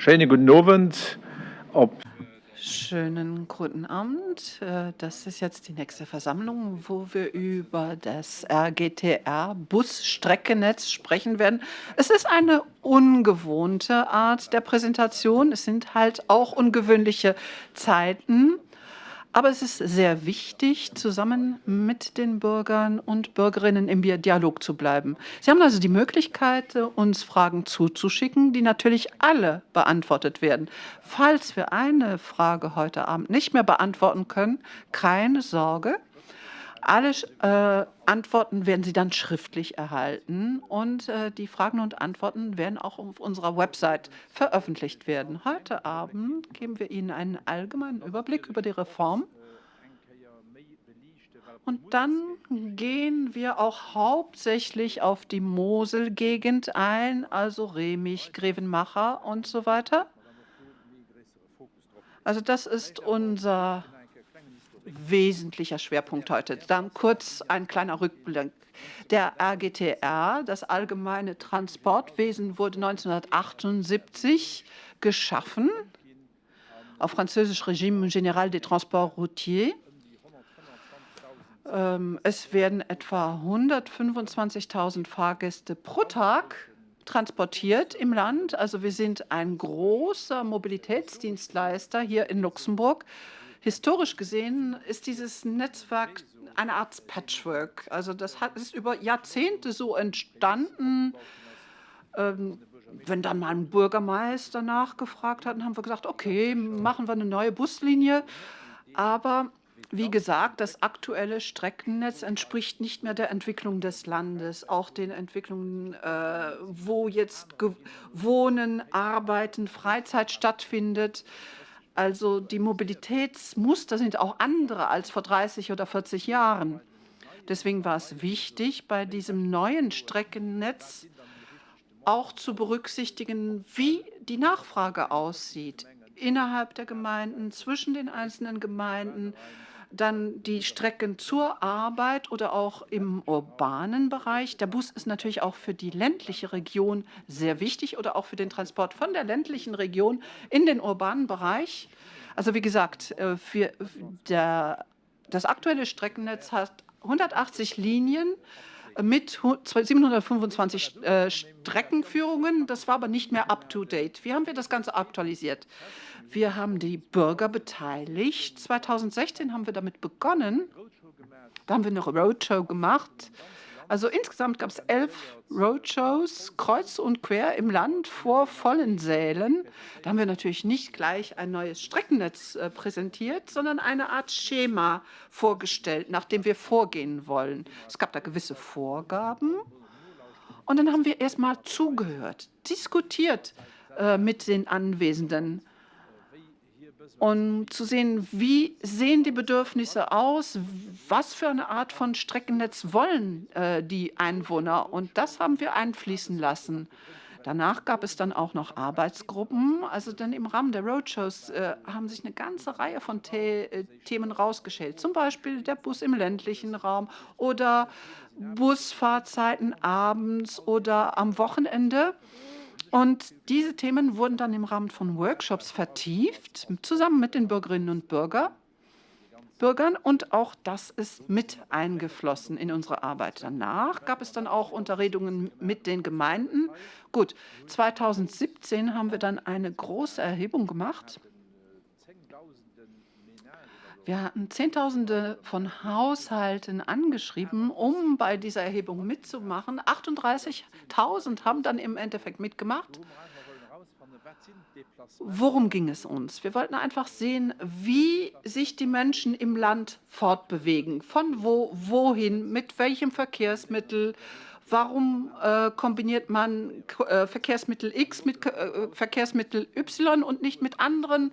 Schönen guten Abend. Schönen guten Abend. Das ist jetzt die nächste Versammlung, wo wir über das RGTR-Busstreckennetz sprechen werden. Es ist eine ungewohnte Art der Präsentation. Es sind halt auch ungewöhnliche Zeiten. Aber es ist sehr wichtig, zusammen mit den Bürgern und Bürgerinnen im Dialog zu bleiben. Sie haben also die Möglichkeit, uns Fragen zuzuschicken, die natürlich alle beantwortet werden. Falls wir eine Frage heute Abend nicht mehr beantworten können, keine Sorge. Alle Antworten werden Sie dann schriftlich erhalten und die Fragen und Antworten werden auch auf unserer Website veröffentlicht werden. Heute Abend geben wir Ihnen einen allgemeinen Überblick über die Reform und dann gehen wir auch hauptsächlich auf die Moselgegend ein, also Remich, Grevenmacher und so weiter. Also das ist unser wesentlicher Schwerpunkt heute. Dann kurz ein kleiner Rückblick. Der RGTR, das Allgemeine Transportwesen, wurde 1978 geschaffen, auf Französisch Régime Général des Transports Routiers. Es werden etwa 125.000 Fahrgäste pro Tag transportiert im Land. Also wir sind ein großer Mobilitätsdienstleister hier in Luxemburg. Historisch gesehen ist dieses Netzwerk eine Art Patchwork. Also ist über Jahrzehnte so entstanden. Wenn dann mal ein Bürgermeister nachgefragt hat, dann haben wir gesagt, okay, machen wir eine neue Buslinie. Aber wie gesagt, das aktuelle Streckennetz entspricht nicht mehr der Entwicklung des Landes, auch den Entwicklungen, wo jetzt Wohnen, Arbeiten, Freizeit stattfindet. Also die Mobilitätsmuster sind auch andere als vor 30 oder 40 Jahren. Deswegen war es wichtig, bei diesem neuen Streckennetz auch zu berücksichtigen, wie die Nachfrage aussieht innerhalb der Gemeinden, zwischen den einzelnen Gemeinden, dann die Strecken zur Arbeit oder auch im urbanen Bereich. Der Bus ist natürlich auch für die ländliche Region sehr wichtig oder auch für den Transport von der ländlichen Region in den urbanen Bereich. Also wie gesagt, das aktuelle Streckennetz hat 180 Linien mit 725 Streckenführungen. Das war aber nicht mehr up-to-date. Wie haben wir das Ganze aktualisiert? Wir haben die Bürger beteiligt. 2016 haben wir damit begonnen. Da haben wir eine Roadshow gemacht. Also insgesamt gab es 11 Roadshows kreuz und quer im Land vor vollen Sälen. Da haben wir natürlich nicht gleich ein neues Streckennetz präsentiert, sondern eine Art Schema vorgestellt, nach dem wir vorgehen wollen. Es gab da gewisse Vorgaben. Und dann haben wir erstmal zugehört, diskutiert mit den Anwesenden, um zu sehen, wie sehen die Bedürfnisse aus, was für eine Art von Streckennetz wollen die Einwohner. Und das haben wir einfließen lassen. Danach gab es dann auch noch Arbeitsgruppen. Also dann im Rahmen der Roadshows haben sich eine ganze Reihe von Themen rausgestellt. Zum Beispiel der Bus im ländlichen Raum oder Busfahrzeiten abends oder am Wochenende. Und diese Themen wurden dann im Rahmen von Workshops vertieft, zusammen mit den Bürgerinnen und Bürgern. Und auch das ist mit eingeflossen in unsere Arbeit. Danach gab es dann auch Unterredungen mit den Gemeinden. Gut, 2017 haben wir dann eine große Erhebung gemacht. Wir hatten Zehntausende von Haushalten angeschrieben, um bei dieser Erhebung mitzumachen. 38.000 haben dann im Endeffekt mitgemacht. Worum ging es uns? Wir wollten einfach sehen, wie sich die Menschen im Land fortbewegen. Von wo, wohin, mit welchem Verkehrsmittel. Warum kombiniert man Verkehrsmittel X mit Verkehrsmittel Y und nicht mit anderen?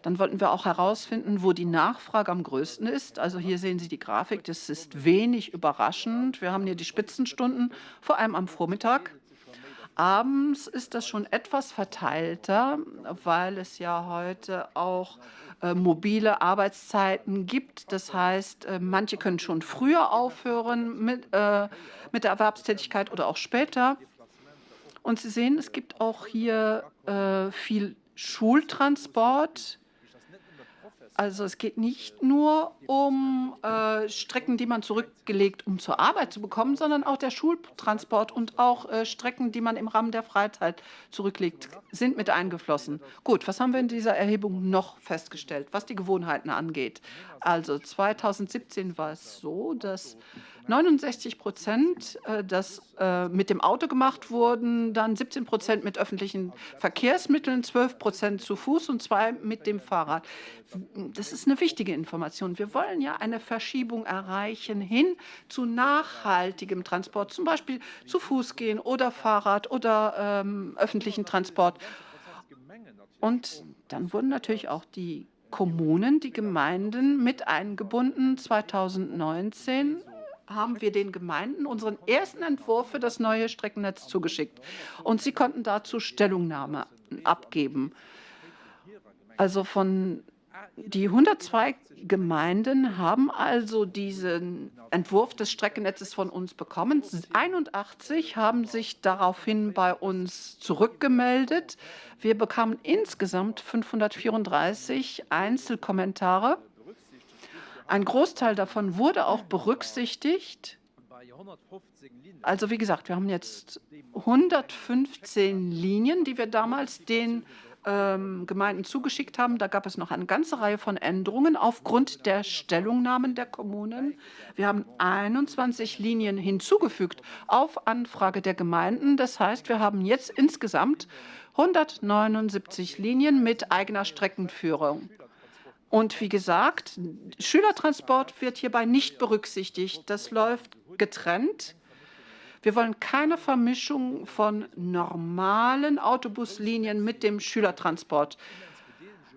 Dann wollten wir auch herausfinden, wo die Nachfrage am größten ist. Also hier sehen Sie die Grafik, das ist wenig überraschend. Wir haben hier die Spitzenstunden, vor allem am Vormittag. Abends ist das schon etwas verteilter, weil es ja heute auch mobile Arbeitszeiten gibt. Das heißt, manche können schon früher aufhören mit der Erwerbstätigkeit oder auch später. Und Sie sehen, es gibt auch hier viel Schultransport. Also es geht nicht nur um Strecken, die man zurückgelegt, um zur Arbeit zu bekommen, sondern auch der Schultransport und auch Strecken, die man im Rahmen der Freizeit zurücklegt, sind mit eingeflossen. Gut, was haben wir in dieser Erhebung noch festgestellt, was die Gewohnheiten angeht? Also 2017 war es so, dass 69% das mit dem Auto gemacht wurden, dann 17% mit öffentlichen Verkehrsmitteln, 12% zu Fuß und 2 mit dem Fahrrad. Das ist eine wichtige Information. Wir wollen ja eine Verschiebung erreichen hin zu nachhaltigem Transport, zum Beispiel zu Fuß gehen oder Fahrrad oder öffentlichen Transport. Und dann wurden natürlich auch die Kommunen, die Gemeinden mit eingebunden. 2019 haben wir den Gemeinden unseren ersten Entwurf für das neue Streckennetz zugeschickt. Und sie konnten dazu Stellungnahme abgeben. Also die 102 Gemeinden haben also diesen Entwurf des Streckennetzes von uns bekommen. 81 haben sich daraufhin bei uns zurückgemeldet. Wir bekamen insgesamt 534 Einzelkommentare. Ein Großteil davon wurde auch berücksichtigt. Also wie gesagt, wir haben jetzt 115 Linien, die wir damals den Gemeinden zugeschickt haben. Da gab es noch eine ganze Reihe von Änderungen aufgrund der Stellungnahmen der Kommunen. Wir haben 21 Linien hinzugefügt auf Anfrage der Gemeinden. Das heißt, wir haben jetzt insgesamt 179 Linien mit eigener Streckenführung. Und wie gesagt, Schülertransport wird hierbei nicht berücksichtigt. Das läuft getrennt. Wir wollen keine Vermischung von normalen Autobuslinien mit dem Schülertransport.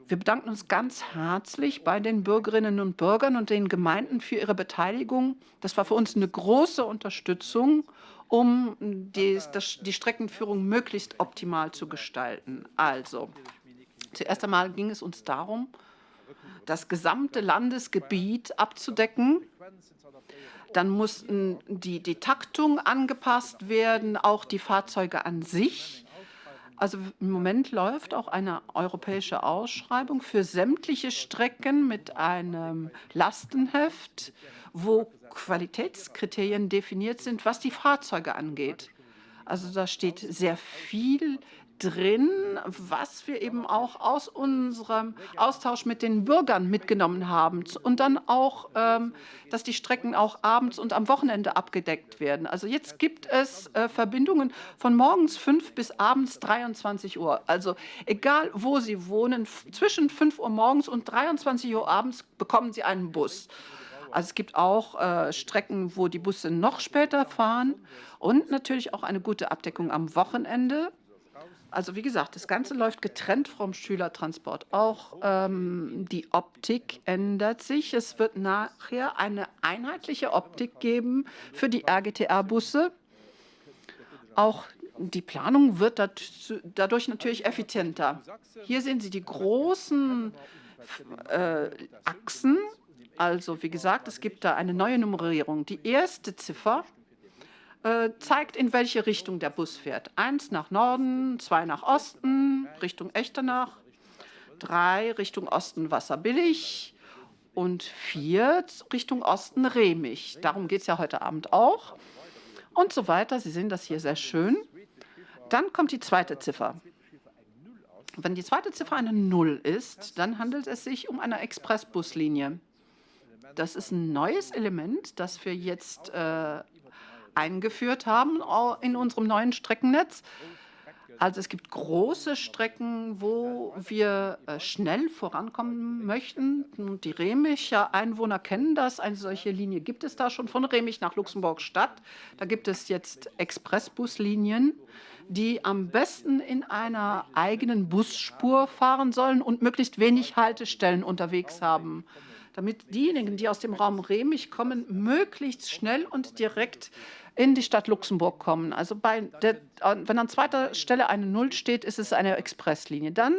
Wir bedanken uns ganz herzlich bei den Bürgerinnen und Bürgern und den Gemeinden für ihre Beteiligung. Das war für uns eine große Unterstützung, um die Streckenführung möglichst optimal zu gestalten. Also, zuerst einmal ging es uns darum, das gesamte Landesgebiet abzudecken. Dann mussten die Taktung angepasst werden, auch die Fahrzeuge an sich. Also im Moment läuft auch eine europäische Ausschreibung für sämtliche Strecken mit einem Lastenheft, wo Qualitätskriterien definiert sind, was die Fahrzeuge angeht. Also da steht sehr viel drin, was wir eben auch aus unserem Austausch mit den Bürgern mitgenommen haben. Und dann auch, dass die Strecken auch abends und am Wochenende abgedeckt werden. Also jetzt gibt es Verbindungen von morgens 5 bis abends 23 Uhr. Also egal, wo Sie wohnen, zwischen 5 Uhr morgens und 23 Uhr abends bekommen Sie einen Bus. Also es gibt auch Strecken, wo die Busse noch später fahren und natürlich auch eine gute Abdeckung am Wochenende. Also wie gesagt, das Ganze läuft getrennt vom Schülertransport. Auch die Optik ändert sich. Es wird nachher eine einheitliche Optik geben für die RGTR-Busse. Auch die Planung wird dadurch natürlich effizienter. Hier sehen Sie die großen Achsen. Also wie gesagt, es gibt da eine neue Nummerierung. Die erste Ziffer zeigt, in welche Richtung der Bus fährt. 1 nach Norden, 2 nach Osten, Richtung Echternach, 3 Richtung Osten Wasserbillig und 4 Richtung Osten Remich. Darum geht es ja heute Abend auch. Und so weiter. Sie sehen das hier sehr schön. Dann kommt die zweite Ziffer. Wenn die zweite Ziffer eine 0 ist, dann handelt es sich um eine Expressbuslinie. Das ist ein neues Element, das wir jetzt eingeführt haben in unserem neuen Streckennetz. Also es gibt große Strecken, wo wir schnell vorankommen möchten. Und die Remicher Einwohner kennen das. Eine solche Linie gibt es da schon von Remich nach Luxemburg-Stadt. Da gibt es jetzt Expressbuslinien, die am besten in einer eigenen Busspur fahren sollen und möglichst wenig Haltestellen unterwegs haben, damit diejenigen, die aus dem Raum Remich kommen, möglichst schnell und direkt in die Stadt Luxemburg kommen. Also wenn an zweiter Stelle eine 0 steht, ist es eine Expresslinie. Dann,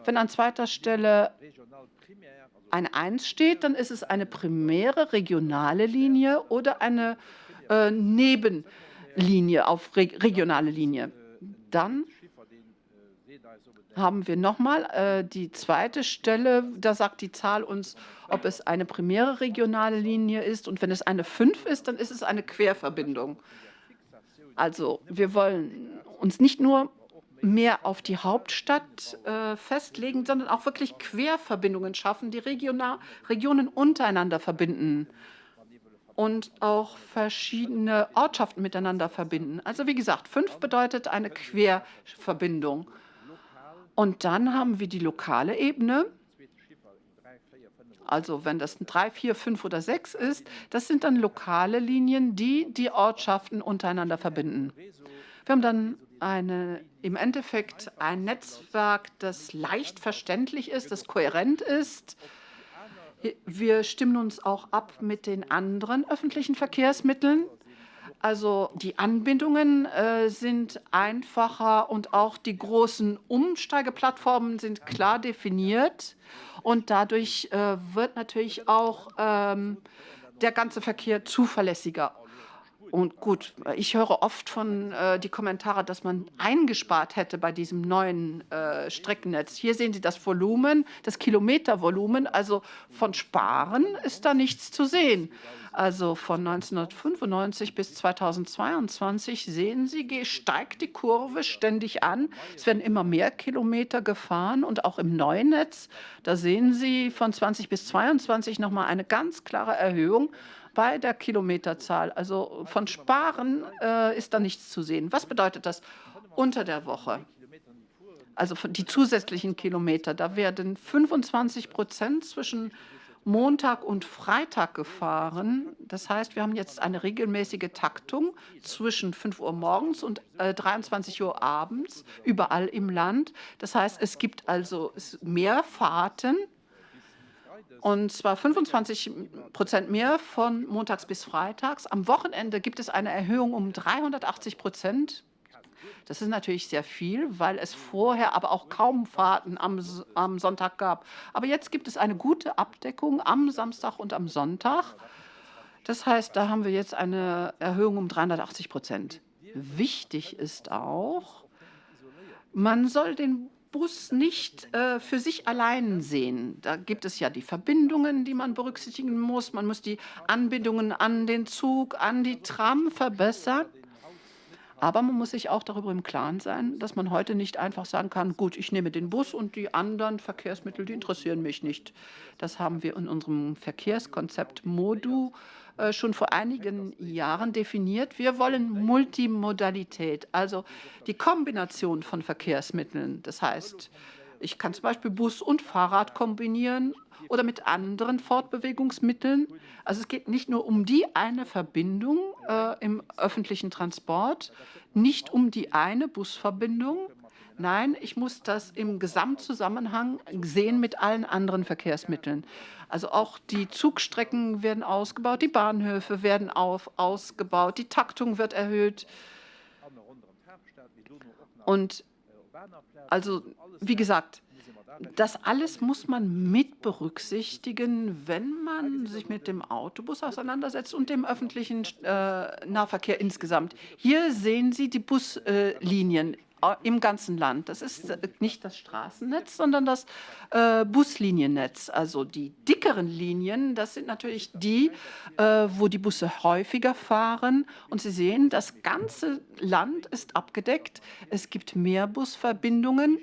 wenn an zweiter Stelle eine 1 steht, dann ist es eine primäre regionale Linie oder eine Nebenlinie auf regionale Linie. Dann haben wir nochmal die zweite Stelle, da sagt die Zahl uns, ob es eine primäre regionale Linie ist. Und wenn es eine 5 ist, dann ist es eine Querverbindung. Also wir wollen uns nicht nur mehr auf die Hauptstadt festlegen, sondern auch wirklich Querverbindungen schaffen, die Regionen untereinander verbinden und auch verschiedene Ortschaften miteinander verbinden. Also wie gesagt, 5 bedeutet eine Querverbindung. Und dann haben wir die lokale Ebene. Also wenn das 3, 4, 5 oder 6 ist, das sind dann lokale Linien, die die Ortschaften untereinander verbinden. Wir haben dann im Endeffekt ein Netzwerk, das leicht verständlich ist, das kohärent ist. Wir stimmen uns auch ab mit den anderen öffentlichen Verkehrsmitteln. Also die Anbindungen sind einfacher und auch die großen Umsteigeplattformen sind klar definiert. Und dadurch wird natürlich auch der ganze Verkehr zuverlässiger. Und gut, ich höre oft von die Kommentare, dass man eingespart hätte bei diesem neuen Streckennetz. Hier sehen Sie das Volumen, das Kilometervolumen. Also von Sparen ist da nichts zu sehen. Also von 1995 bis 2022 sehen Sie, steigt die Kurve ständig an. Es werden immer mehr Kilometer gefahren und auch im neuen Netz, da sehen Sie von 20 bis 22 nochmal eine ganz klare Erhöhung bei der Kilometerzahl. Also von Sparen ist da nichts zu sehen. Was bedeutet das unter der Woche? Also die zusätzlichen Kilometer, da werden 25% zwischen Montag und Freitag gefahren. Das heißt, wir haben jetzt eine regelmäßige Taktung zwischen 5 Uhr morgens und 23 Uhr abends überall im Land. Das heißt, es gibt also mehr Fahrten und zwar 25% mehr von montags bis freitags. Am Wochenende gibt es eine Erhöhung um 380%. Das ist natürlich sehr viel, weil es vorher aber auch kaum Fahrten am Sonntag gab. Aber jetzt gibt es eine gute Abdeckung am Samstag und am Sonntag. Das heißt, da haben wir jetzt eine Erhöhung um 380%. Wichtig ist auch, man soll den Bus nicht für sich allein sehen. Da gibt es ja die Verbindungen, die man berücksichtigen muss. Man muss die Anbindungen an den Zug, an die Tram verbessern. Aber man muss sich auch darüber im Klaren sein, dass man heute nicht einfach sagen kann, gut, ich nehme den Bus und die anderen Verkehrsmittel, die interessieren mich nicht. Das haben wir in unserem Verkehrskonzept MODU schon vor einigen Jahren definiert. Wir wollen Multimodalität, also die Kombination von Verkehrsmitteln. Das heißt, ich kann zum Beispiel Bus und Fahrrad kombinieren oder mit anderen Fortbewegungsmitteln. Also es geht nicht nur um die eine Verbindung im öffentlichen Transport, nicht um die eine Busverbindung. Nein, ich muss das im Gesamtzusammenhang sehen mit allen anderen Verkehrsmitteln. Also auch die Zugstrecken werden ausgebaut, die Bahnhöfe werden ausgebaut, die Taktung wird erhöht. Und also, wie gesagt, das alles muss man mit berücksichtigen, wenn man sich mit dem Autobus auseinandersetzt und dem öffentlichen Nahverkehr insgesamt. Hier sehen Sie die Buslinien im ganzen Land. Das ist nicht das Straßennetz, sondern das Busliniennetz. Also die dickeren Linien, das sind natürlich die, wo die Busse häufiger fahren. Und Sie sehen, das ganze Land ist abgedeckt. Es gibt mehr Busverbindungen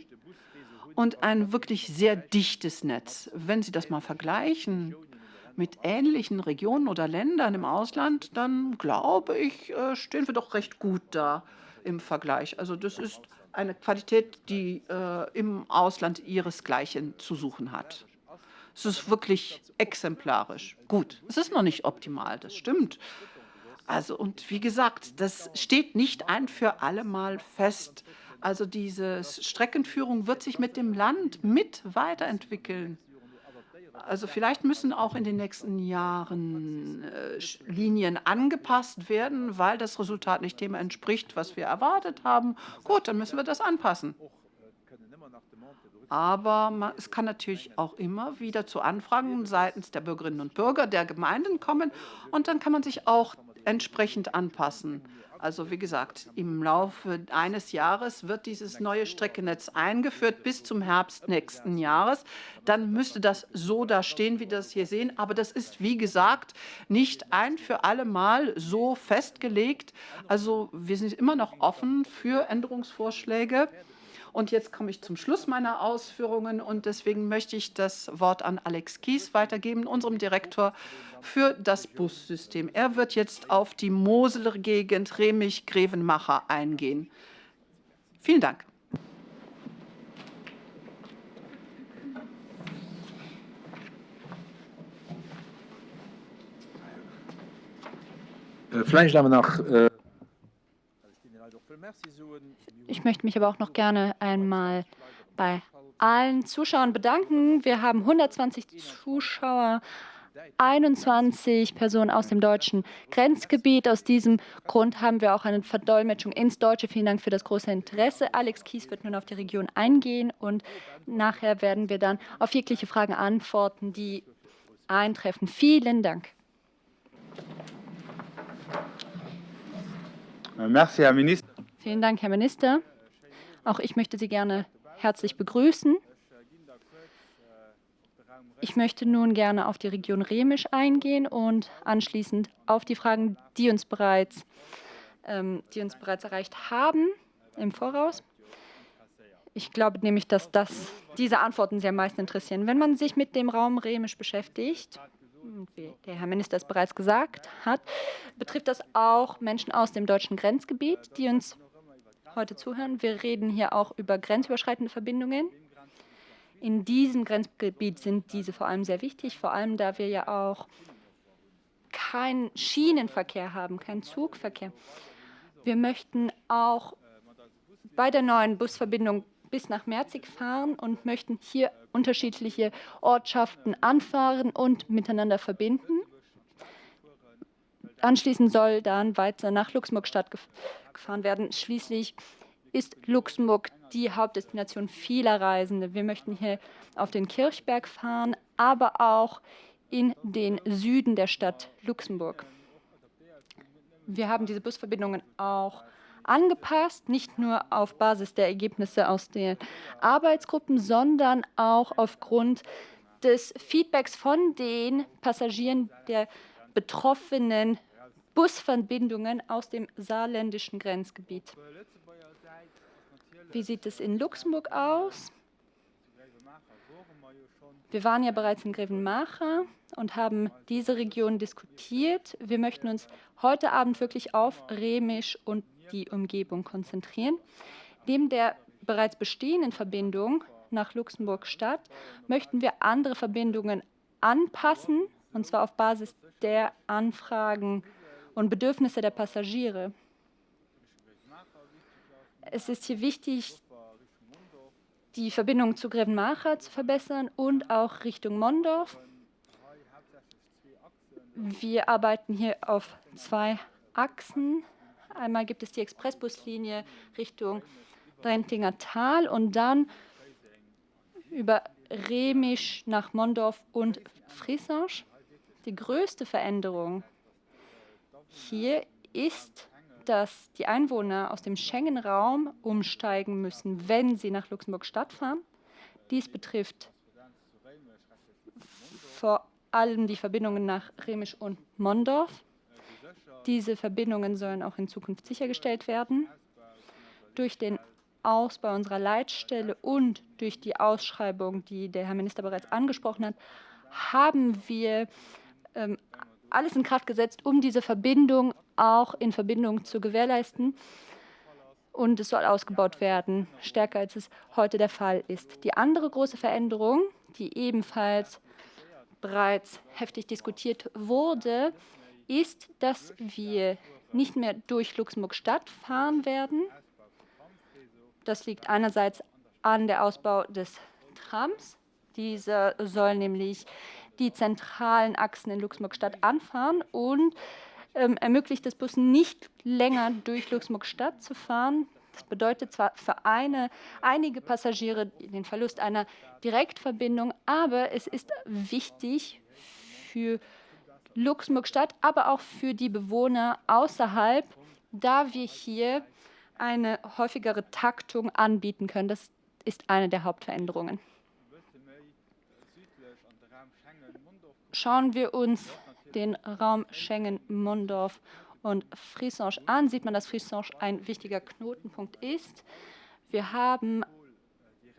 und ein wirklich sehr dichtes Netz. Wenn Sie das mal vergleichen mit ähnlichen Regionen oder Ländern im Ausland, dann glaube ich, stehen wir doch recht gut da im Vergleich. Also das ist eine Qualität, die im Ausland ihresgleichen zu suchen hat. Es ist wirklich exemplarisch. Gut, es ist noch nicht optimal, das stimmt. Also und wie gesagt, das steht nicht ein für alle Mal fest. Also diese Streckenführung wird sich mit dem Land mit weiterentwickeln. Also vielleicht müssen auch in den nächsten Jahren Linien angepasst werden, weil das Resultat nicht dem entspricht, was wir erwartet haben. Gut, dann müssen wir das anpassen. Aber es kann natürlich auch immer wieder zu Anfragen seitens der Bürgerinnen und Bürger, der Gemeinden kommen und dann kann man sich auch entsprechend anpassen. Also wie gesagt, im Laufe eines Jahres wird dieses neue Streckennetz eingeführt bis zum Herbst nächsten Jahres. Dann müsste das so da stehen, wie wir das hier sehen. Aber das ist, wie gesagt, nicht ein für alle Mal so festgelegt. Also wir sind immer noch offen für Änderungsvorschläge. Und jetzt komme ich zum Schluss meiner Ausführungen und deswegen möchte ich das Wort an Alex Kies weitergeben, unserem Direktor für das Bussystem. Er wird jetzt auf die Moseler Gegend Remich-Grevenmacher eingehen. Vielen Dank. Vielleicht aber noch. Ich möchte mich aber auch noch gerne einmal bei allen Zuschauern bedanken. Wir haben 120 Zuschauer, 21 Personen aus dem deutschen Grenzgebiet. Aus diesem Grund haben wir auch eine Verdolmetschung ins Deutsche. Vielen Dank für das große Interesse. Alex Kies wird nun auf die Region eingehen und nachher werden wir dann auf jegliche Fragen antworten, die eintreffen. Vielen Dank. Merci, Herr Minister. Vielen Dank, Herr Minister. Auch ich möchte Sie gerne herzlich begrüßen. Ich möchte nun gerne auf die Region Remisch eingehen und anschließend auf die Fragen, die uns bereits erreicht haben im Voraus. Ich glaube nämlich, dass diese Antworten Sie am meisten interessieren. Wenn man sich mit dem Raum Remisch beschäftigt, wie der Herr Minister es bereits gesagt hat, betrifft das auch Menschen aus dem deutschen Grenzgebiet, die uns heute zuhören. Wir reden hier auch über grenzüberschreitende Verbindungen. In diesem Grenzgebiet sind diese vor allem sehr wichtig, vor allem da wir ja auch keinen Schienenverkehr haben, keinen Zugverkehr. Wir möchten auch bei der neuen Busverbindung bis nach Merzig fahren und möchten hier unterschiedliche Ortschaften anfahren und miteinander verbinden. Anschließend soll dann weiter nach Luxemburg-Stadt gefahren werden. Schließlich ist Luxemburg die Hauptdestination vieler Reisende. Wir möchten hier auf den Kirchberg fahren, aber auch in den Süden der Stadt Luxemburg. Wir haben diese Busverbindungen auch angepasst, nicht nur auf Basis der Ergebnisse aus den Arbeitsgruppen, sondern auch aufgrund des Feedbacks von den Passagieren der betroffenen Busverbindungen aus dem saarländischen Grenzgebiet. Wie sieht es in Luxemburg aus? Wir waren ja bereits in Grevenmacher und haben diese Region diskutiert. Wir möchten uns heute Abend wirklich auf Remisch und die Umgebung konzentrieren. Neben der bereits bestehenden Verbindung nach Luxemburg-Stadt möchten wir andere Verbindungen anpassen, und zwar auf Basis der Anfragen und Bedürfnisse der Passagiere. Es ist hier wichtig, die Verbindung zu Grevenmacher zu verbessern und auch Richtung Mondorf. Wir arbeiten hier auf 2 Achsen. Einmal gibt es die Expressbuslinie Richtung Drentinger Tal und dann über Remisch nach Mondorf und Frissange. Die größte Veränderung hier ist, dass die Einwohner aus dem Schengen-Raum umsteigen müssen, wenn sie nach Luxemburg-Stadt fahren. Dies betrifft vor allem die Verbindungen nach Remisch und Mondorf. Diese Verbindungen sollen auch in Zukunft sichergestellt werden. Durch den Ausbau unserer Leitstelle und durch die Ausschreibung, die der Herr Minister bereits angesprochen hat, haben wir alles in Kraft gesetzt, um diese Verbindung auch in Verbindung zu gewährleisten. Und es soll ausgebaut werden, stärker als es heute der Fall ist. Die andere große Veränderung, die ebenfalls bereits heftig diskutiert wurde, ist, dass wir nicht mehr durch Luxemburg-Stadt fahren werden. Das liegt einerseits an der Ausbau des Trams. Dieser soll nämlich die zentralen Achsen in Luxemburg-Stadt anfahren und ermöglicht es Bussen nicht länger durch Luxemburg-Stadt zu fahren. Das bedeutet zwar für einige Passagiere den Verlust einer Direktverbindung, aber es ist wichtig für Luxemburg-Stadt, aber auch für die Bewohner außerhalb da wir hier eine häufigere Taktung anbieten können. Das ist eine der Hauptveränderungen. Schauen wir uns den Raum Schengen-Mondorf und Frissange an, sieht man, dass Frissange ein wichtiger Knotenpunkt ist. Wir haben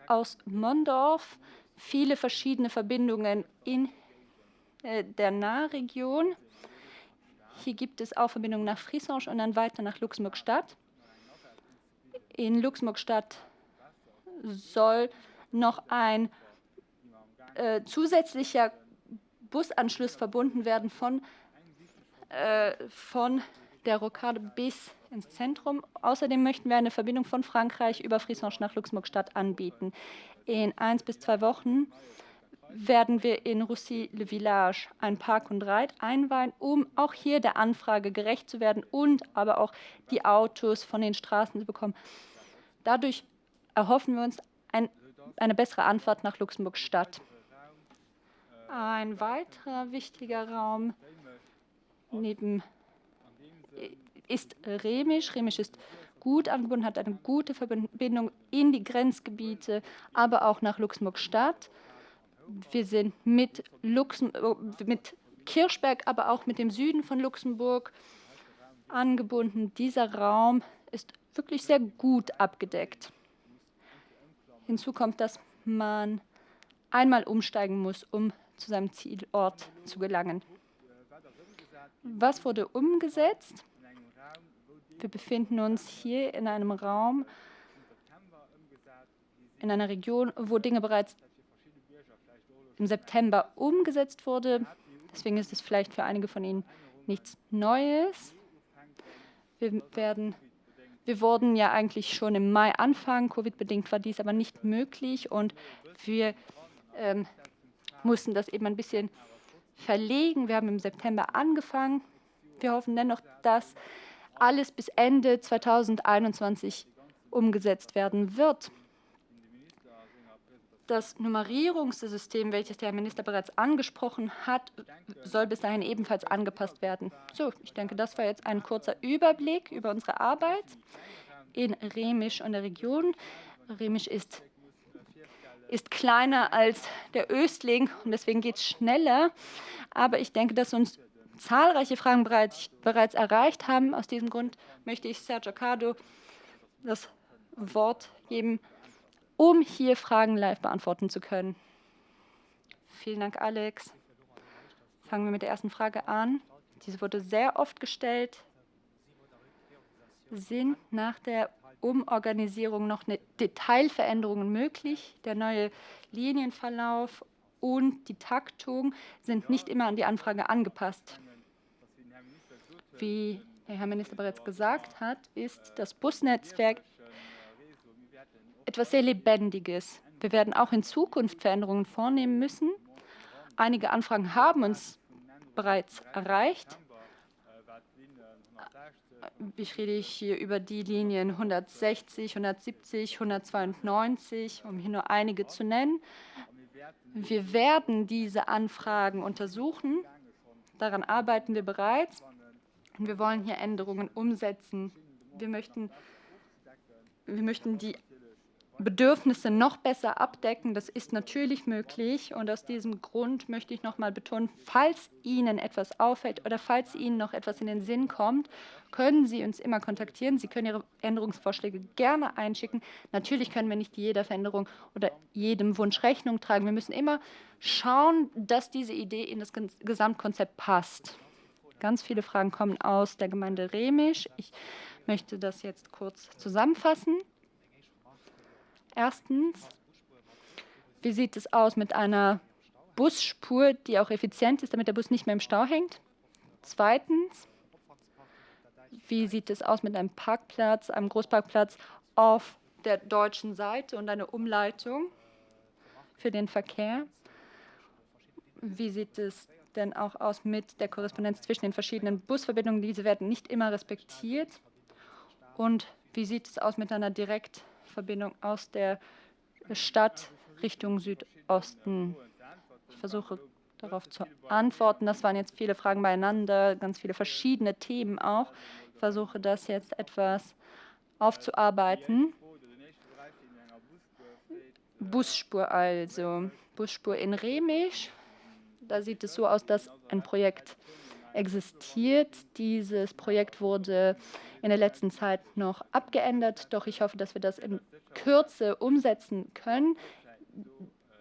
aus Mondorf viele verschiedene Verbindungen in der Nahregion. Hier gibt es auch Verbindungen nach Frissange und dann weiter nach Luxemburg-Stadt. In Luxemburg-Stadt soll noch ein zusätzlicher Busanschluss verbunden werden von der Rocade bis ins Zentrum. Außerdem möchten wir eine Verbindung von Frankreich über Frissange nach Luxemburg-Stadt anbieten. In 1 bis 2 Wochen werden wir in Roussy-le-Village ein Park und Ride einweihen, um auch hier der Anfrage gerecht zu werden und aber auch die Autos von den Straßen zu bekommen. Dadurch erhoffen wir uns eine bessere Anfahrt nach Luxemburg-Stadt. Ein weiterer wichtiger Raum ist Remisch. Remisch ist gut angebunden, hat eine gute Verbindung in die Grenzgebiete, aber auch nach Luxemburg-Stadt. Wir sind mit Kirchberg, aber auch mit dem Süden von Luxemburg angebunden. Dieser Raum ist wirklich sehr gut abgedeckt. Hinzu kommt, dass man einmal umsteigen muss, um zu seinem Zielort zu gelangen. Was wurde umgesetzt? Wir befinden uns hier in einem Raum, in einer Region, wo Dinge bereits im September umgesetzt wurde. Deswegen ist es vielleicht für einige von Ihnen nichts Neues. Wir wollten ja eigentlich schon im Mai anfangen. Covid-bedingt war dies aber nicht möglich und wir mussten das eben ein bisschen verlegen. Wir haben im September angefangen. Wir hoffen dennoch, dass alles bis Ende 2021 umgesetzt werden wird. Das Nummerierungssystem, welches der Herr Minister bereits angesprochen hat, soll bis dahin ebenfalls angepasst werden. So, ich denke, das war jetzt ein kurzer Überblick über unsere Arbeit in Remisch und der Region. Remisch ist kleiner als der Östling und deswegen geht es schneller. Aber ich denke, dass uns zahlreiche Fragen bereits erreicht haben. Aus diesem Grund möchte ich Sergio Cardo das Wort geben, um hier Fragen live beantworten zu können. Vielen Dank, Alex. Fangen wir mit der ersten Frage an. Diese wurde sehr oft gestellt. Sind nach der Umorganisierung noch Detailveränderungen möglich? Der neue Linienverlauf und die Taktung sind nicht immer an die Anfrage angepasst. Wie der Herr Minister bereits gesagt hat, ist das Busnetzwerk etwas sehr Lebendiges. Wir werden auch in Zukunft Veränderungen vornehmen müssen. Einige Anfragen haben uns bereits erreicht. Ich rede hier über die Linien 160, 170, 192, um hier nur einige zu nennen. Wir werden diese Anfragen untersuchen. Daran arbeiten wir bereits. Und wir wollen hier Änderungen umsetzen. Wir möchten die Bedürfnisse noch besser abdecken. Das ist natürlich möglich. Und aus diesem Grund möchte ich noch mal betonen, falls Ihnen etwas auffällt oder falls Ihnen noch etwas in den Sinn kommt, können Sie uns immer kontaktieren. Sie können Ihre Änderungsvorschläge gerne einschicken. Natürlich können wir nicht jeder Veränderung oder jedem Wunsch Rechnung tragen. Wir müssen immer schauen, dass diese Idee in das Gesamtkonzept passt. Ganz viele Fragen kommen aus der Gemeinde Remisch. Ich möchte das jetzt kurz zusammenfassen. Erstens, wie sieht es aus mit einer Busspur, die auch effizient ist, damit der Bus nicht mehr im Stau hängt? Zweitens, wie sieht es aus mit einem Parkplatz, einem Großparkplatz auf der deutschen Seite und eine Umleitung für den Verkehr? Wie sieht es denn auch aus mit der Korrespondenz zwischen den verschiedenen Busverbindungen? Diese werden nicht immer respektiert. Und wie sieht es aus mit einer Direktverbindung aus der Stadt Richtung Südosten? Ich versuche darauf zu antworten. Das waren jetzt viele Fragen beieinander, ganz viele verschiedene Themen auch. Ich versuche das jetzt etwas aufzuarbeiten. Busspur also. Busspur in Remisch. Da sieht es so aus, dass ein Projekt existiert. Dieses Projekt wurde in der letzten Zeit noch abgeändert, doch ich hoffe, dass wir das in Kürze umsetzen können.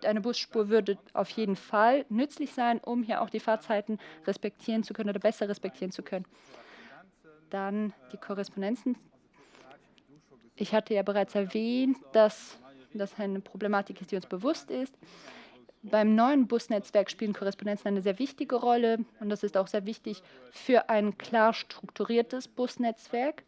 Eine Busspur würde auf jeden Fall nützlich sein, um hier auch die Fahrzeiten respektieren zu können oder besser respektieren zu können. Dann die Korrespondenzen. Ich hatte ja bereits erwähnt, dass das eine Problematik ist, die uns bewusst ist. Beim neuen Busnetzwerk spielen Korrespondenzen eine sehr wichtige Rolle und das ist auch sehr wichtig für ein klar strukturiertes Busnetzwerk.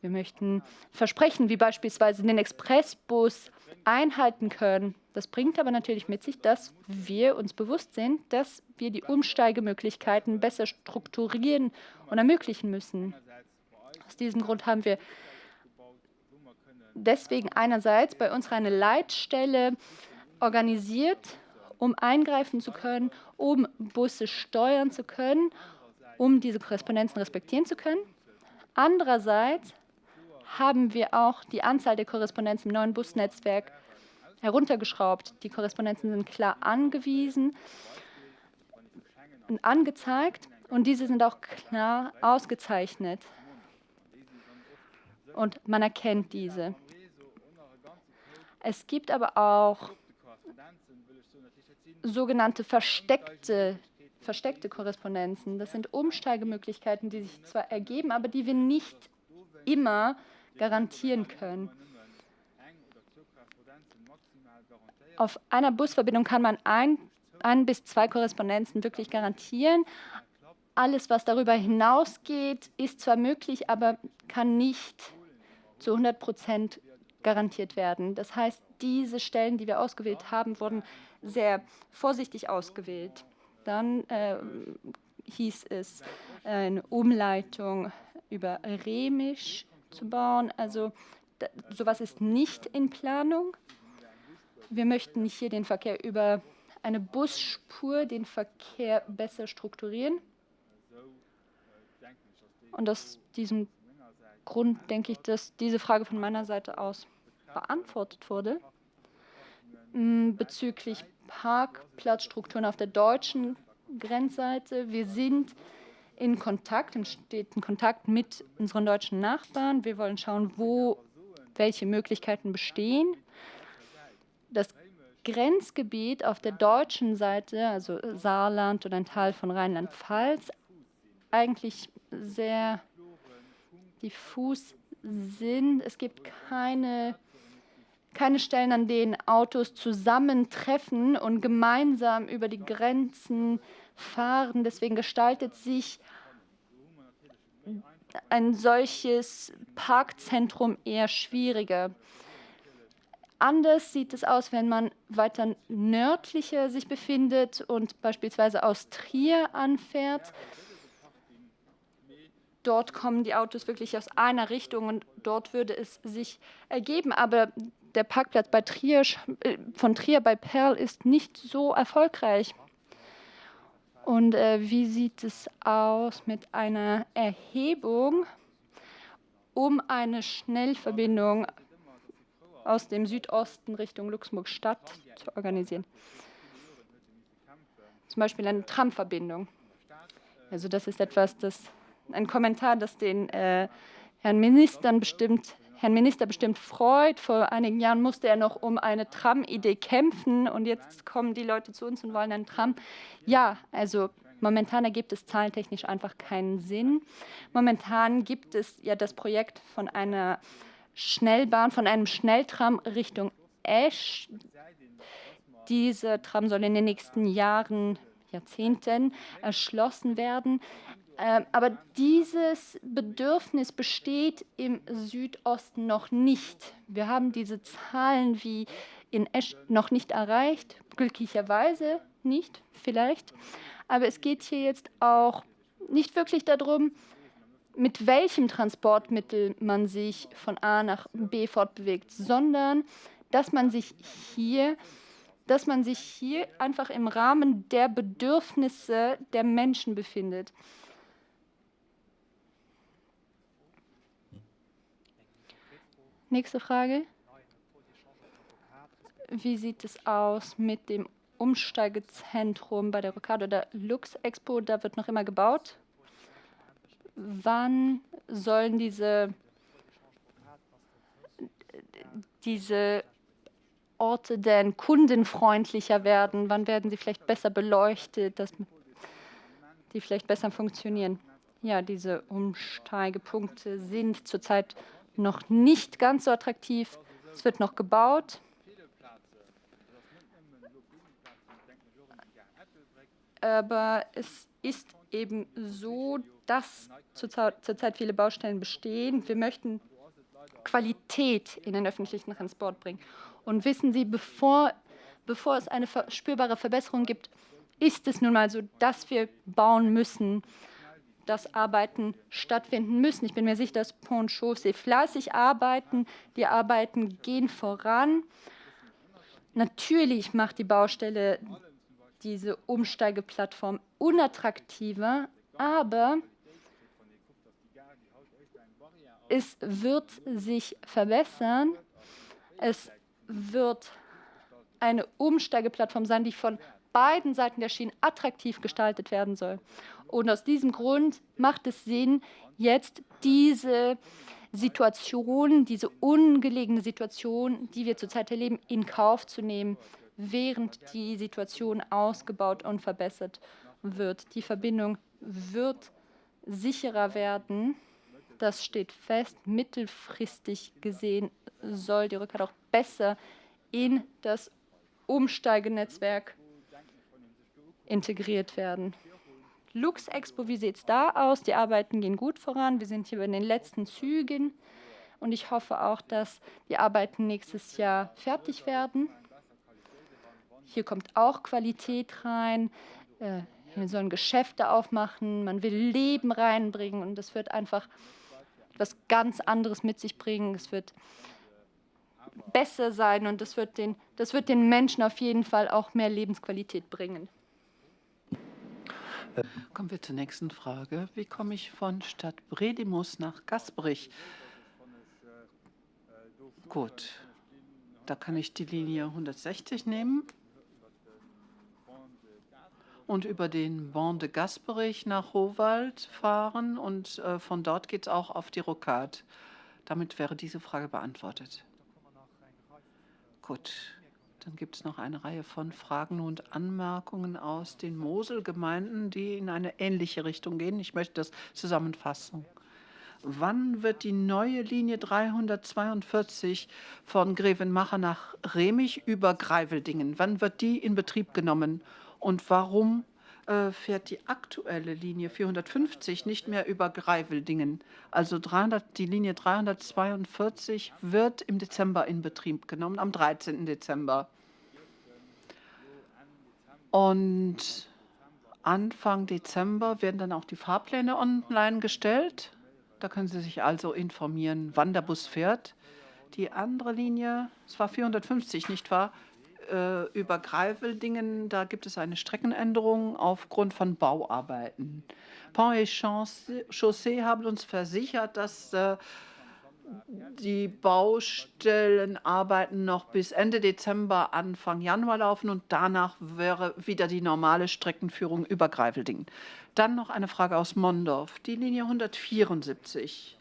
Wir möchten Versprechen wie beispielsweise den Expressbus einhalten können. Das bringt aber natürlich mit sich, dass wir uns bewusst sind, dass wir die Umsteigemöglichkeiten besser strukturieren und ermöglichen müssen. Aus diesem Grund haben wir deswegen einerseits bei uns eine Leitstelle organisiert, um eingreifen zu können, um Busse steuern zu können, um diese Korrespondenzen respektieren zu können. Andererseits haben wir auch die Anzahl der Korrespondenzen im neuen Busnetzwerk heruntergeschraubt. Die Korrespondenzen sind klar angewiesen und angezeigt und diese sind auch klar ausgezeichnet. Und man erkennt diese. Es gibt aber auch sogenannte versteckte Korrespondenzen. Das sind Umsteigemöglichkeiten, die sich zwar ergeben, aber die wir nicht immer garantieren können. Auf einer Busverbindung kann man ein bis zwei Korrespondenzen wirklich garantieren. Alles, was darüber hinausgeht, ist zwar möglich, aber kann nicht zu 100% garantiert werden. Das heißt, diese Stellen, die wir ausgewählt haben, wurden sehr vorsichtig ausgewählt. Dann hieß es, eine Umleitung über Remisch zu bauen. Also sowas ist nicht in Planung. Wir möchten hier den Verkehr über eine Busspur, den Verkehr besser strukturieren. Und aus diesem Grund denke ich, dass diese Frage von meiner Seite aus beantwortet wurde. Bezüglich Parkplatzstrukturen auf der deutschen Grenzseite. Wir sind in steten Kontakt mit unseren deutschen Nachbarn. Wir wollen schauen, welche Möglichkeiten bestehen. Das Grenzgebiet auf der deutschen Seite, also Saarland oder ein Teil von Rheinland-Pfalz, eigentlich sehr diffus sind. Es gibt keine Stellen, an denen Autos zusammentreffen und gemeinsam über die Grenzen fahren. Deswegen gestaltet sich ein solches Parkzentrum eher schwieriger. Anders sieht es aus, wenn man weiter nördlicher sich befindet und beispielsweise aus Trier anfährt. Dort kommen die Autos wirklich aus einer Richtung und dort würde es sich ergeben. Aber der Parkplatz bei von Trier bei Perl ist nicht so erfolgreich. Und wie sieht es aus mit einer Erhebung, um eine Schnellverbindung aus dem Südosten Richtung Luxemburg-Stadt zu organisieren? Zum Beispiel eine Tramverbindung. Also das ist ein Kommentar, das den Herrn Minister bestimmt freut. Vor einigen Jahren musste er noch um eine Tram-Idee kämpfen und jetzt kommen die Leute zu uns und wollen einen Tram. Ja, also momentan ergibt es zahlentechnisch einfach keinen Sinn. Momentan gibt es ja das Projekt von einer Schnellbahn, von einem Schnelltram Richtung Esch. Diese Tram soll in den nächsten Jahrzehnten erschlossen werden. Aber dieses Bedürfnis besteht im Südosten noch nicht. Wir haben diese Zahlen wie in Esch noch nicht erreicht, glücklicherweise nicht, vielleicht. Aber es geht hier jetzt auch nicht wirklich darum, mit welchem Transportmittel man sich von A nach B fortbewegt, sondern dass man sich hier dass man sich hier einfach im Rahmen der Bedürfnisse der Menschen befindet. Nächste Frage. Wie sieht es aus mit dem Umsteigezentrum bei der Rocade oder Lux Expo? Da wird noch immer gebaut. Wann sollen diese Orte denn kundenfreundlicher werden? Wann werden sie vielleicht besser beleuchtet, dass die vielleicht besser funktionieren? Ja, diese Umsteigepunkte sind zurzeit noch nicht ganz so attraktiv. Es wird noch gebaut. Aber es ist eben so, dass zurzeit viele Baustellen bestehen. Wir möchten Qualität in den öffentlichen Transport bringen. Und wissen Sie, bevor es eine spürbare Verbesserung gibt, ist es nun mal so, dass wir bauen müssen, dass Arbeiten stattfinden müssen. Ich bin mir sicher, dass Pont Chaussee fleißig arbeiten. Die Arbeiten gehen voran. Natürlich macht die Baustelle diese Umsteigeplattform unattraktiver, aber es wird sich verbessern. Es wird eine Umsteigeplattform sein, die von beiden Seiten der Schienen attraktiv gestaltet werden soll. Und aus diesem Grund macht es Sinn, jetzt diese Situation, diese ungelegene Situation, die wir zurzeit erleben, in Kauf zu nehmen, während die Situation ausgebaut und verbessert wird. Die Verbindung wird sicherer werden. Das steht fest. Mittelfristig gesehen soll die Rückkehr auch besser in das Umsteigenetzwerk integriert werden. Lux Expo, wie sieht es da aus? Die Arbeiten gehen gut voran. Wir sind hier in den letzten Zügen und ich hoffe auch, dass die Arbeiten nächstes Jahr fertig werden. Hier kommt auch Qualität rein. Hier sollen Geschäfte aufmachen. Man will Leben reinbringen und das wird einfach etwas ganz anderes mit sich bringen. Es wird besser sein und das wird den Menschen auf jeden Fall auch mehr Lebensqualität bringen. Kommen wir zur nächsten Frage. Wie komme ich von Stadt Bredimus nach Gasbrich? Gut, da kann ich die Linie 160 nehmen und über den Pont de Gasperich nach Howald fahren und von dort geht es auch auf die Rocade. Damit wäre diese Frage beantwortet. Gut, dann gibt es noch eine Reihe von Fragen und Anmerkungen aus den Moselgemeinden, die in eine ähnliche Richtung gehen. Ich möchte das zusammenfassen. Wann wird die neue Linie 342 von Grevenmacher nach Remich über Greiveldingen, wann wird die in Betrieb genommen? Und warum fährt die aktuelle Linie 450 nicht mehr über Greiveldingen? Also die Linie 342 wird im Dezember in Betrieb genommen, am 13. Dezember. Und Anfang Dezember werden dann auch die Fahrpläne online gestellt. Da können Sie sich also informieren, wann der Bus fährt. Die andere Linie, es war 450, nicht wahr? Über Greiveldingen, da gibt es eine Streckenänderung aufgrund von Bauarbeiten. Pont et Chaussee haben uns versichert, dass die Baustellenarbeiten noch bis Ende Dezember, Anfang Januar laufen und danach wäre wieder die normale Streckenführung über Greiveldingen. Dann noch eine Frage aus Mondorf. Die Linie 174,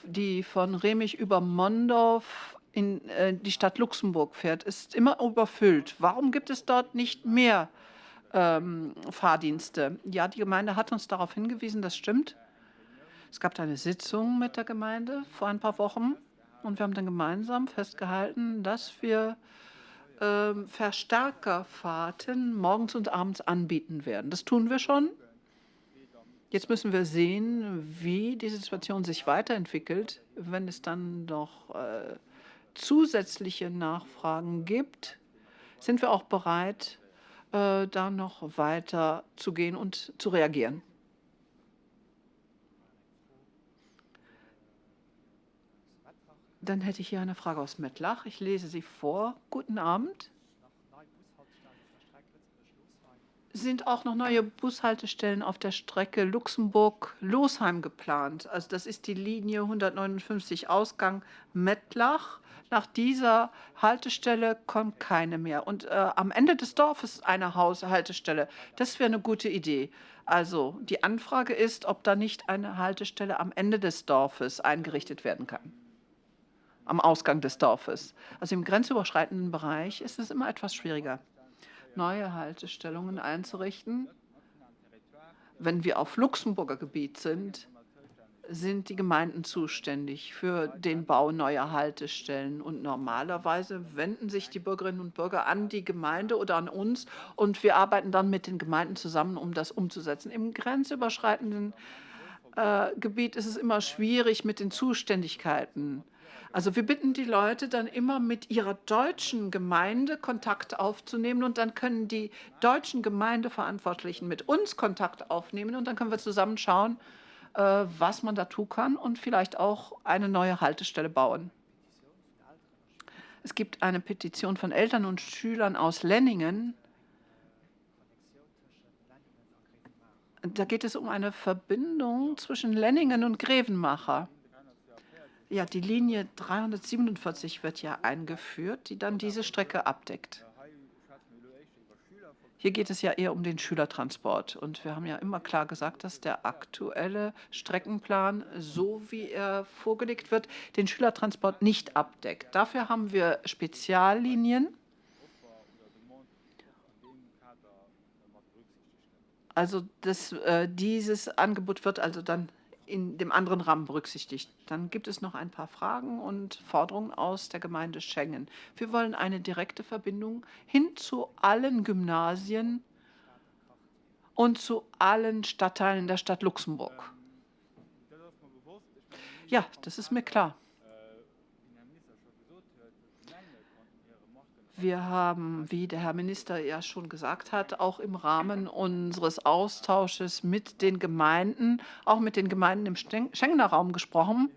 die von Remich über Mondorf in die Stadt Luxemburg fährt, ist immer überfüllt. Warum gibt es dort nicht mehr Fahrdienste? Ja, die Gemeinde hat uns darauf hingewiesen, das stimmt. Es gab eine Sitzung mit der Gemeinde vor ein paar Wochen und wir haben dann gemeinsam festgehalten, dass wir Verstärkerfahrten morgens und abends anbieten werden. Das tun wir schon. Jetzt müssen wir sehen, wie die Situation sich weiterentwickelt, wenn es dann noch zusätzliche Nachfragen gibt, sind wir auch bereit, da noch weiter zu gehen und zu reagieren. Dann hätte ich hier eine Frage aus Mettlach. Ich lese sie vor. Guten Abend. sind auch noch neue Bushaltestellen auf der Strecke Luxemburg-Losheim geplant. Also das ist die Linie 159 Ausgang Mettlach. Nach dieser Haltestelle kommt keine mehr. Und am Ende des Dorfes eine Haltestelle. Das wäre eine gute Idee. Also die Anfrage ist, ob da nicht eine Haltestelle am Ende des Dorfes eingerichtet werden kann. Am Ausgang des Dorfes. Also im grenzüberschreitenden Bereich ist es immer etwas schwieriger, neue Haltestellungen einzurichten. Wenn wir auf Luxemburger Gebiet sind, sind die Gemeinden zuständig für den Bau neuer Haltestellen. Und normalerweise wenden sich die Bürgerinnen und Bürger an die Gemeinde oder an uns und wir arbeiten dann mit den Gemeinden zusammen, um das umzusetzen. Im grenzüberschreitenden Gebiet ist es immer schwierig mit den Zuständigkeiten. Also wir bitten die Leute dann immer mit ihrer deutschen Gemeinde Kontakt aufzunehmen und dann können die deutschen Gemeindeverantwortlichen mit uns Kontakt aufnehmen und dann können wir zusammen schauen, was man da tun kann und vielleicht auch eine neue Haltestelle bauen. Es gibt eine Petition von Eltern und Schülern aus Lenningen. Da geht es um eine Verbindung zwischen Lenningen und Grevenmacher. Ja, die Linie 347 wird ja eingeführt, die dann diese Strecke abdeckt. Hier geht es ja eher um den Schülertransport. Und wir haben ja immer klar gesagt, dass der aktuelle Streckenplan, so wie er vorgelegt wird, den Schülertransport nicht abdeckt. Dafür haben wir Speziallinien. Also dieses Angebot wird also dann in dem anderen Rahmen berücksichtigt. Dann gibt es noch ein paar Fragen und Forderungen aus der Gemeinde Schengen. Wir wollen eine direkte Verbindung hin zu allen Gymnasien und zu allen Stadtteilen der Stadt Luxemburg. Ja, das ist mir klar. Wir haben, wie der Herr Minister ja schon gesagt hat, auch im Rahmen unseres Austausches mit den Gemeinden, auch mit den Gemeinden im Schengener Raum gesprochen.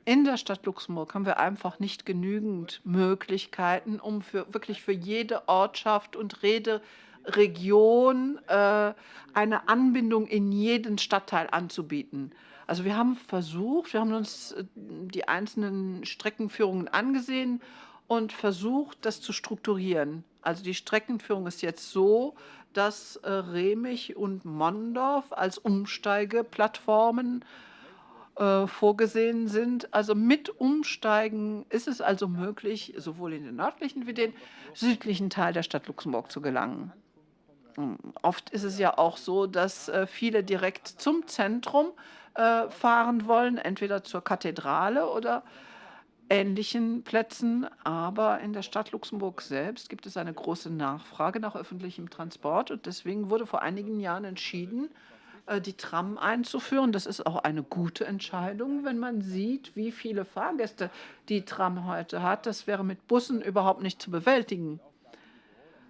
In der Stadt Luxemburg haben wir einfach nicht genügend Möglichkeiten, um wirklich für jede Ortschaft und Region eine Anbindung in jeden Stadtteil anzubieten. Also wir haben versucht, wir haben uns die einzelnen Streckenführungen angesehen und versucht, das zu strukturieren. Also die Streckenführung ist jetzt so, dass Remich und Mondorf als Umsteigeplattformen vorgesehen sind. Also mit Umsteigen ist es also möglich, sowohl in den nördlichen wie den südlichen Teil der Stadt Luxemburg zu gelangen. Oft ist es ja auch so, dass viele direkt zum Zentrum fahren wollen, entweder zur Kathedrale oder ähnlichen Plätzen. Aber in der Stadt Luxemburg selbst gibt es eine große Nachfrage nach öffentlichem Transport. Und deswegen wurde vor einigen Jahren entschieden, die Tram einzuführen. Das ist auch eine gute Entscheidung, wenn man sieht, wie viele Fahrgäste die Tram heute hat. Das wäre mit Bussen überhaupt nicht zu bewältigen.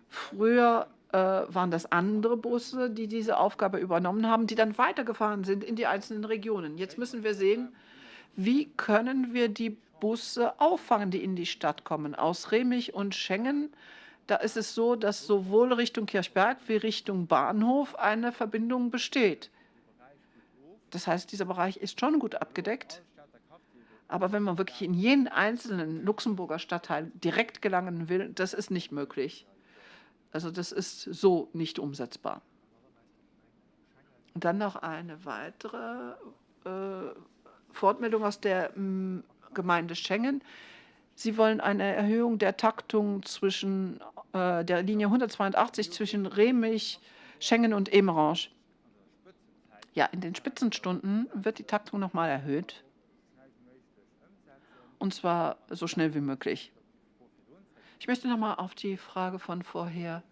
Früher waren das andere Busse, die diese Aufgabe übernommen haben, die dann weitergefahren sind in die einzelnen Regionen. Jetzt müssen wir sehen, wie können wir die Busse auffangen, die in die Stadt kommen. Aus Remich und Schengen, da ist es so, dass sowohl Richtung Kirchberg wie Richtung Bahnhof eine Verbindung besteht. Das heißt, dieser Bereich ist schon gut abgedeckt. Aber wenn man wirklich in jeden einzelnen Luxemburger Stadtteil direkt gelangen will, das ist nicht möglich. Also das ist so nicht umsetzbar. Und dann noch eine weitere Fortmeldung aus der Gemeinde Schengen. Sie wollen eine Erhöhung der Taktung zwischen der Linie 182 zwischen Remich, Schengen und Emerange. Ja, in den Spitzenstunden wird die Taktung nochmal erhöht. Und zwar so schnell wie möglich. Ich möchte noch mal auf die Frage von vorher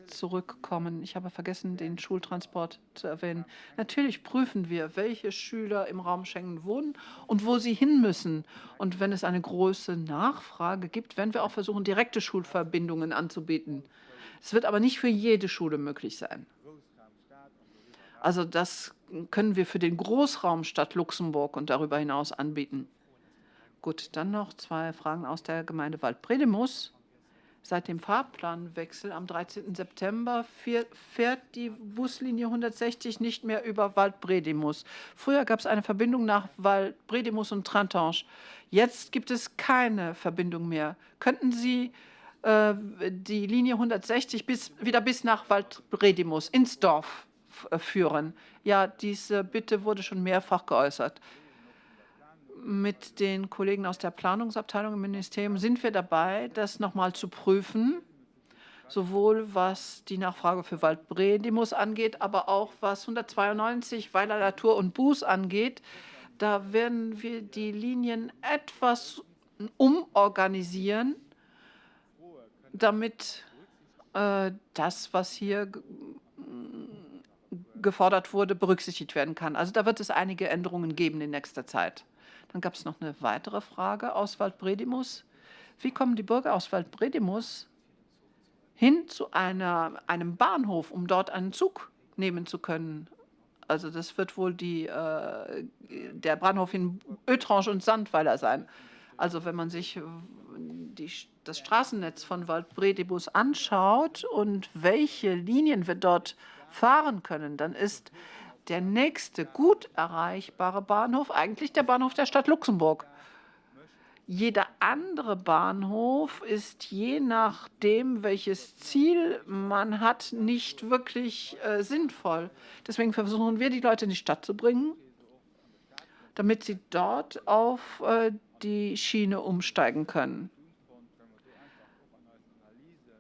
zurückkommen. Ich habe vergessen, den Schultransport zu erwähnen. Natürlich prüfen wir, welche Schüler im Raum Schengen wohnen und wo sie hin müssen. Und wenn es eine große Nachfrage gibt, werden wir auch versuchen, direkte Schulverbindungen anzubieten. Es wird aber nicht für jede Schule möglich sein. Also das können wir für den Großraum Stadt Luxemburg und darüber hinaus anbieten. Gut, dann noch zwei Fragen aus der Gemeinde Waldbredemus. Seit dem Fahrplanwechsel am 13. September fährt die Buslinie 160 nicht mehr über Waldbredimus. Früher gab es eine Verbindung nach Waldbredimus und Trentange. Jetzt gibt es keine Verbindung mehr. Könnten Sie die Linie 160 wieder bis nach Waldbredimus ins Dorf führen? Ja, diese Bitte wurde schon mehrfach geäußert. Mit den Kollegen aus der Planungsabteilung im Ministerium sind wir dabei, das nochmal zu prüfen, sowohl was die Nachfrage für Waldbredimus angeht, aber auch was 192 Weiler Latour und Buß angeht. Da werden wir die Linien etwas umorganisieren, damit das, was hier gefordert wurde, berücksichtigt werden kann. Also da wird es einige Änderungen geben in nächster Zeit. Dann gab es noch eine weitere Frage aus Waldbredimus. Wie kommen die Bürger aus Waldbredimus hin zu einem Bahnhof, um dort einen Zug nehmen zu können? Also das wird wohl der Bahnhof in Oetrange und Sandweiler sein. Also wenn man sich das Straßennetz von Waldbredimus anschaut und welche Linien wir dort fahren können, dann ist der nächste gut erreichbare Bahnhof eigentlich der Bahnhof der Stadt Luxemburg. Jeder andere Bahnhof ist je nachdem, welches Ziel man hat, nicht wirklich sinnvoll. Deswegen versuchen wir, die Leute in die Stadt zu bringen, damit sie dort auf die Schiene umsteigen können.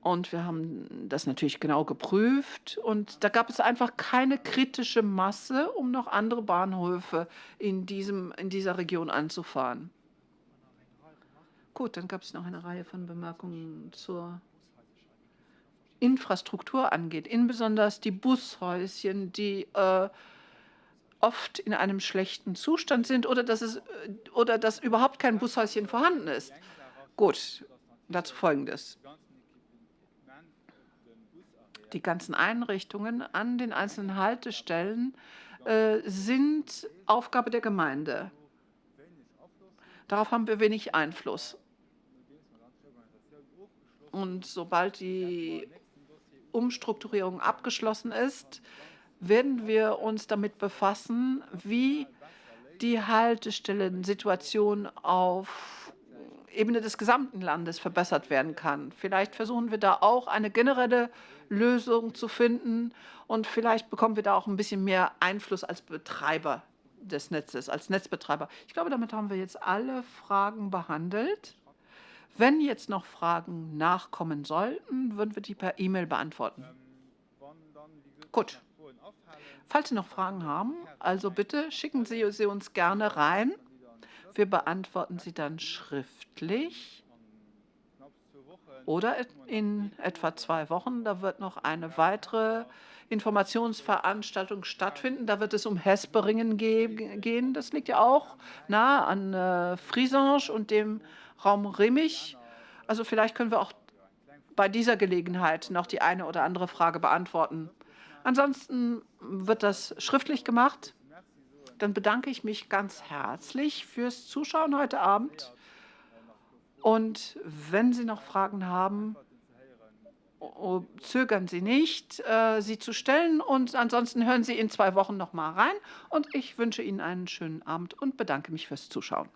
Und wir haben das natürlich genau geprüft. Und da gab es einfach keine kritische Masse, um noch andere Bahnhöfe in dieser Region anzufahren. Gut, dann gab es noch eine Reihe von Bemerkungen zur Infrastruktur angeht. Insbesondere die Bushäuschen, die oft in einem schlechten Zustand sind oder dass überhaupt kein Bushäuschen vorhanden ist. Gut, dazu Folgendes. Die ganzen Einrichtungen an den einzelnen Haltestellen sind Aufgabe der Gemeinde. Darauf haben wir wenig Einfluss. Und sobald die Umstrukturierung abgeschlossen ist, werden wir uns damit befassen, wie die Haltestellensituation auf Ebene des gesamten Landes verbessert werden kann. Vielleicht versuchen wir da auch eine generelle Lösung zu finden und vielleicht bekommen wir da auch ein bisschen mehr Einfluss als Betreiber des Netzes, als Netzbetreiber. Ich glaube, damit haben wir jetzt alle Fragen behandelt. Wenn jetzt noch Fragen nachkommen sollten, würden wir die per E-Mail beantworten. Gut. Falls Sie noch Fragen haben, also bitte schicken Sie sie uns gerne rein. Wir beantworten sie dann schriftlich oder in etwa 2 Wochen. Da wird noch eine weitere Informationsveranstaltung stattfinden. Da wird es um Hesperingen gehen. Das liegt ja auch nah an Frisange und dem Raum Remich. Also vielleicht können wir auch bei dieser Gelegenheit noch die eine oder andere Frage beantworten. Ansonsten wird das schriftlich gemacht. Dann bedanke ich mich ganz herzlich fürs Zuschauen heute Abend. Und wenn Sie noch Fragen haben, zögern Sie nicht, sie zu stellen. Und ansonsten hören Sie in 2 Wochen noch mal rein. Und ich wünsche Ihnen einen schönen Abend und bedanke mich fürs Zuschauen.